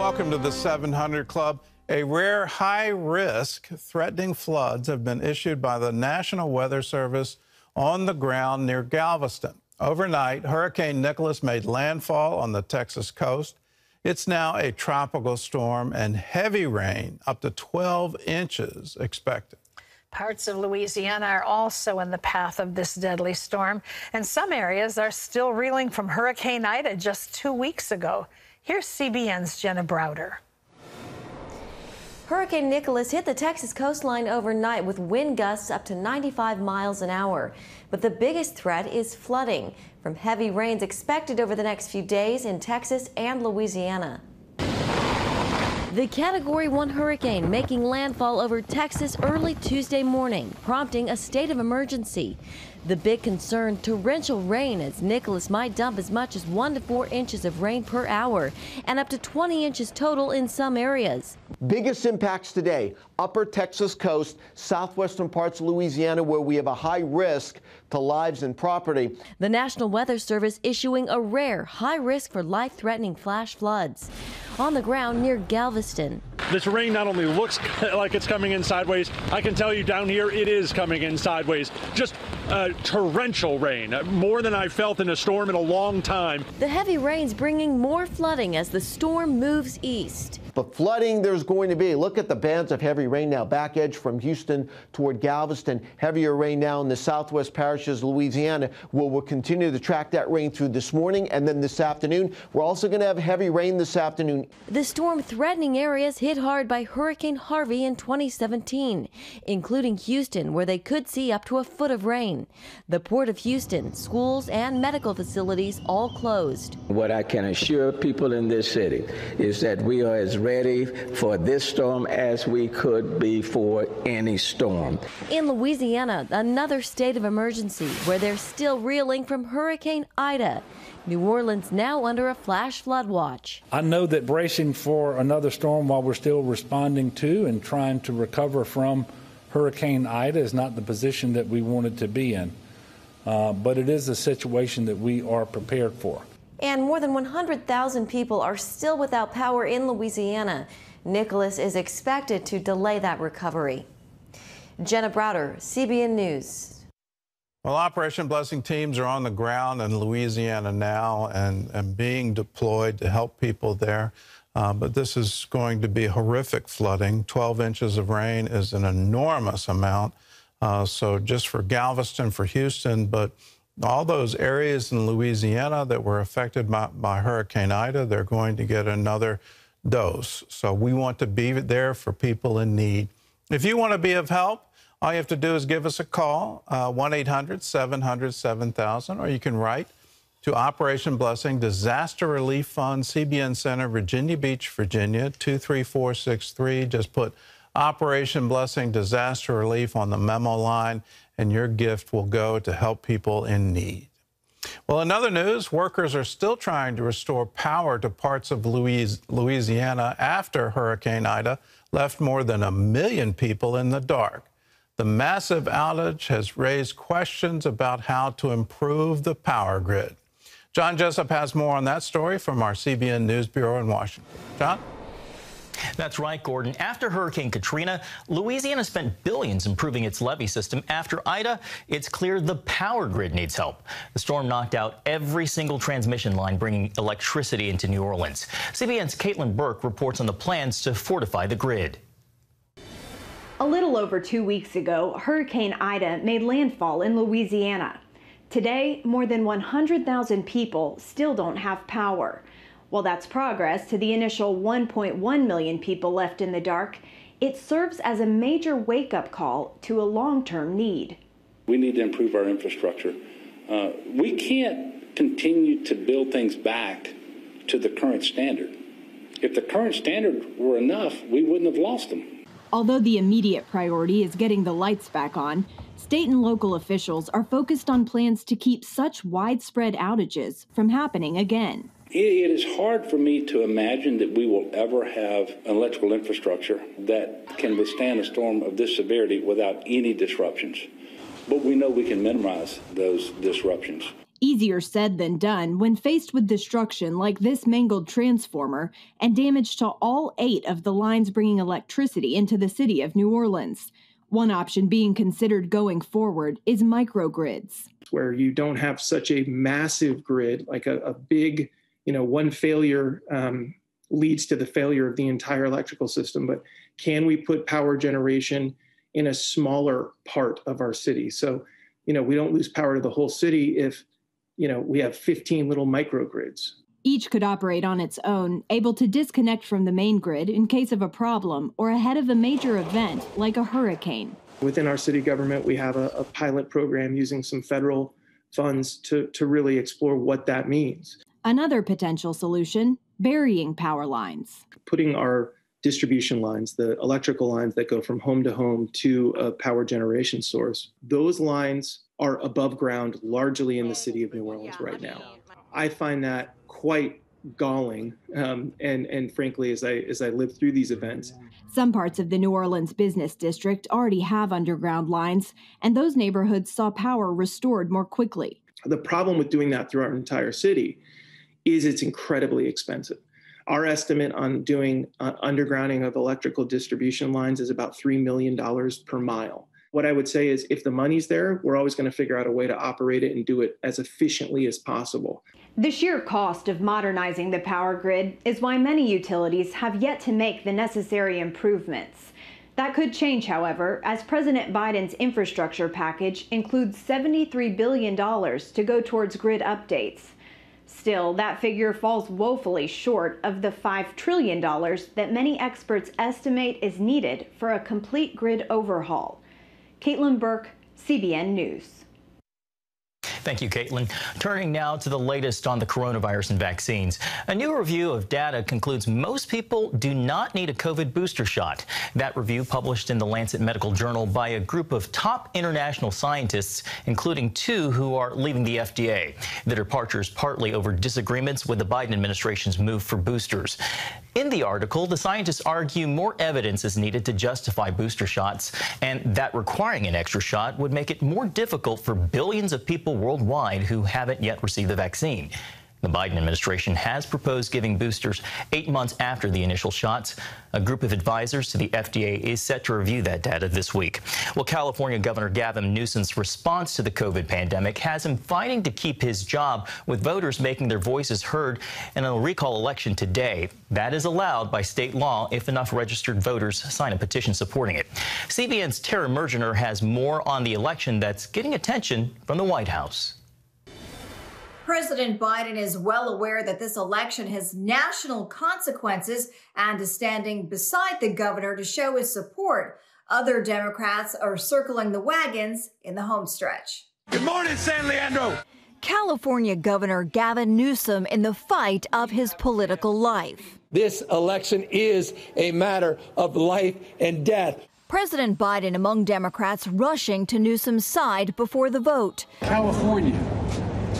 Welcome to the 700 Club. A rare high-risk threatening floods have been issued by the National Weather Service on the ground near Galveston. Overnight, Hurricane Nicholas made landfall on the Texas coast. It's now a tropical storm and heavy rain, up to 12 inches expected. Parts of Louisiana are also in the path of this deadly storm, and some areas are still reeling from Hurricane Ida just 2 weeks ago. Here's CBN's Jenna Browder. Hurricane Nicholas hit the Texas coastline overnight with wind gusts up to 95 miles an hour. But the biggest threat is flooding from heavy rains expected over the next few days in Texas and Louisiana. The Category 1 hurricane making landfall over Texas early Tuesday morning, prompting a state of emergency. The big concern, torrential rain, as Nicholas might dump as much as 1 to 4 inches of rain per hour and up to 20 inches total in some areas. Biggest impacts today, upper Texas coast, southwestern parts of Louisiana, where we have a high risk to lives and property. The National Weather Service issuing a rare high risk for life-threatening flash floods. On the ground near Galveston. This rain not only looks like it's coming in sideways, I can tell you down here it is coming in sideways. Just torrential rain, more than I've felt in a storm in a long time. The heavy rains bringing more flooding as the storm moves east. But flooding there's going to be. Look at the bands of heavy rain now. Back edge from Houston toward Galveston. Heavier rain now in the southwest parishes of Louisiana. We'll continue to track that rain through this morning and then this afternoon. We're also going to have heavy rain this afternoon. The storm threatening areas hit hard by Hurricane Harvey in 2017, including Houston, where they could see up to a foot of rain. The Port of Houston, schools and medical facilities all closed. What I can assure people in this city is that we are as ready for this storm as we could be for any storm. In Louisiana, another state of emergency where they're still reeling from Hurricane Ida. New Orleans now under a flash flood watch. I know that bracing for another storm while we're still responding to and trying to recover from Hurricane Ida is not the position that we wanted to be in, but it is a situation that we are prepared for. And more than 100,000 people are still without power in Louisiana. Nicholas is expected to delay that recovery. Jenna Browder, CBN News. Well, Operation Blessing teams are on the ground in Louisiana now and being deployed to help people there. But this is going to be horrific flooding. 12 inches of rain is an enormous amount. So just for Galveston, for Houston, but all those areas in Louisiana that were affected by Hurricane Ida, they're going to get another dose. So we want to be there for people in need. If you want to be of help, all you have to do is give us a call, 1-800-700-7000, or you can write to Operation Blessing, Disaster Relief Fund, CBN Center, Virginia Beach, Virginia, 23463. Just put Operation Blessing Disaster Relief on the memo line, and your gift will go to help people in need. Well, in other news, workers are still trying to restore power to parts of Louisiana after Hurricane Ida left more than 1 million people in the dark. The massive outage has raised questions about how to improve the power grid. John Jessup has more on that story from our CBN News Bureau in Washington. John? That's right, Gordon. After Hurricane Katrina, Louisiana spent billions improving its levee system. After Ida, it's clear the power grid needs help. The storm knocked out every single transmission line bringing electricity into New Orleans. CBN's Caitlin Burke reports on the plans to fortify the grid. A little over 2 weeks ago, Hurricane Ida made landfall in Louisiana. Today, more than 100,000 people still don't have power. While that's progress to the initial 1.1 million people left in the dark, it serves as a major wake-up call to a long-term need. We need to improve our infrastructure. We can't continue to build things back to the current standard. If the current standard were enough, we wouldn't have lost them. Although the immediate priority is getting the lights back on, state and local officials are focused on plans to keep such widespread outages from happening again. It is hard for me to imagine that we will ever have an electrical infrastructure that can withstand a storm of this severity without any disruptions. But we know we can minimize those disruptions. Easier said than done when faced with destruction like this mangled transformer and damage to all 8 of the lines bringing electricity into the city of New Orleans. One option being considered going forward is microgrids, where you don't have such a massive grid, like a big, one failure leads to the failure of the entire electrical system. But can we put power generation in a smaller part of our city? So, we don't lose power to the whole city if we have 15 little microgrids. Each could operate on its own, able to disconnect from the main grid in case of a problem or ahead of a major event like a hurricane. Within our city government, we have a pilot program using some federal funds to really explore what that means. Another potential solution, burying power lines. Putting our distribution lines, the electrical lines that go from home to home to a power generation source, those lines are above ground largely in the city of New Orleans right now. I find that quite galling, and frankly, as I live through these events. Some parts of the New Orleans business district already have underground lines, and those neighborhoods saw power restored more quickly. The problem with doing that through our entire city is it's incredibly expensive. Our estimate on doing undergrounding of electrical distribution lines is about $3 million per mile. What I would say is if the money's there, we're always going to figure out a way to operate it and do it as efficiently as possible. The sheer cost of modernizing the power grid is why many utilities have yet to make the necessary improvements. That could change, however, as President Biden's infrastructure package includes $73 billion to go towards grid updates. Still, that figure falls woefully short of the $5 trillion that many experts estimate is needed for a complete grid overhaul. Caitlin Burke, CBN News. Thank you, Caitlin. Turning now to the latest on the coronavirus and vaccines. A new review of data concludes most people do not need a COVID booster shot. That review, published in the Lancet Medical Journal by a group of top international scientists, including 2 who are leaving the FDA. The departure is partly over disagreements with the Biden administration's move for boosters. In the article, the scientists argue more evidence is needed to justify booster shots, and that requiring an extra shot would make it more difficult for billions of people worldwide who haven't yet received the vaccine. The Biden administration has proposed giving boosters 8 months after the initial shots. A group of advisors to the FDA is set to review that data this week. Well, California Governor Gavin Newsom's response to the COVID pandemic has him fighting to keep his job, with voters making their voices heard in a recall election today. That is allowed by state law if enough registered voters sign a petition supporting it. CBN's Tara Mergener has more on the election that's getting attention from the White House. President Biden is well aware that this election has national consequences and is standing beside the governor to show his support. Other Democrats are circling the wagons in the home stretch. Good morning, San Leandro. California Governor Gavin Newsom in the fight of his political life. This election is a matter of life and death. President Biden among Democrats rushing to Newsom's side before the vote. California,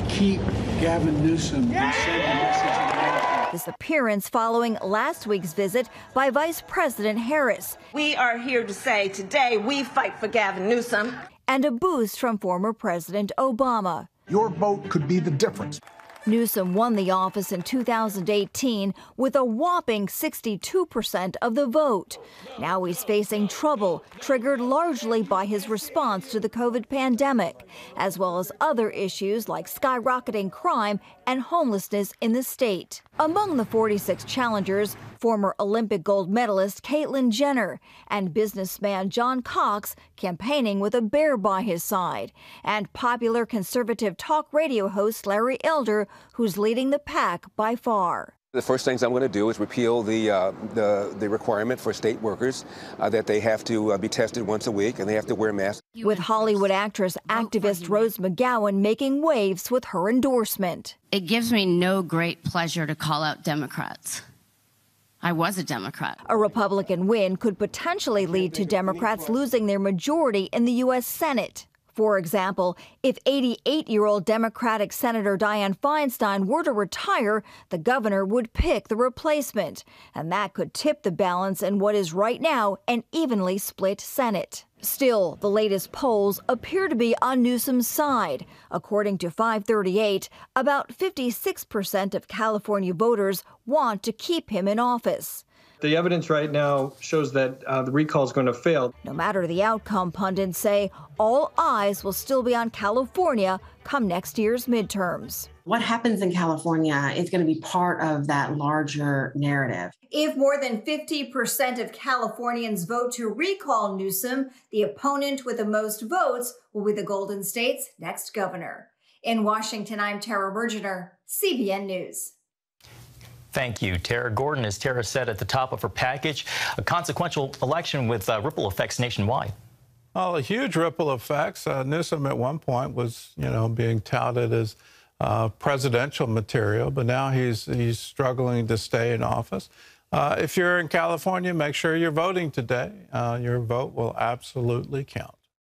keep Gavin Newsom and send a message to America. This appearance following last week's visit by Vice President Harris. We are here to say today we fight for Gavin Newsom. And a boost from former President Obama. Your vote could be the difference. Newsom won the office in 2018 with a whopping 62% of the vote. Now he's facing trouble, triggered largely by his response to the COVID pandemic, as well as other issues like skyrocketing crime and homelessness in the state. Among the 46 challengers, former Olympic gold medalist Caitlyn Jenner and businessman John Cox campaigning with a bear by his side, and popular conservative talk radio host Larry Elder, who's leading the pack by far. The first things I'm going to do is repeal the requirement for state workers that they have to be tested once a week and they have to wear masks. With Hollywood actress activist Rose McGowan making waves with her endorsement. It gives me no great pleasure to call out Democrats. I was a Democrat. A Republican win could potentially lead to Democrats losing their majority in the U.S. Senate. For example, if 88-year-old Democratic Senator Dianne Feinstein were to retire, the governor would pick the replacement, and that could tip the balance in what is right now an evenly split Senate. Still, the latest polls appear to be on Newsom's side. According to 538, about 56% of California voters want to keep him in office. The evidence right now shows that the recall is going to fail. No matter the outcome, pundits say all eyes will still be on California come next year's midterms. What happens in California is going to be part of that larger narrative. If more than 50% of Californians vote to recall Newsom, the opponent with the most votes will be the Golden State's next governor. In Washington, I'm Tara Bergener, CBN News. Thank you, Tara. Gordon, as Tara said at the top of her package, a consequential election with ripple effects nationwide. Well, a huge ripple effects. Newsom at one point was, being touted as presidential material, but now he's struggling to stay in office. If you're in California, make sure you're voting today. Your vote will absolutely count.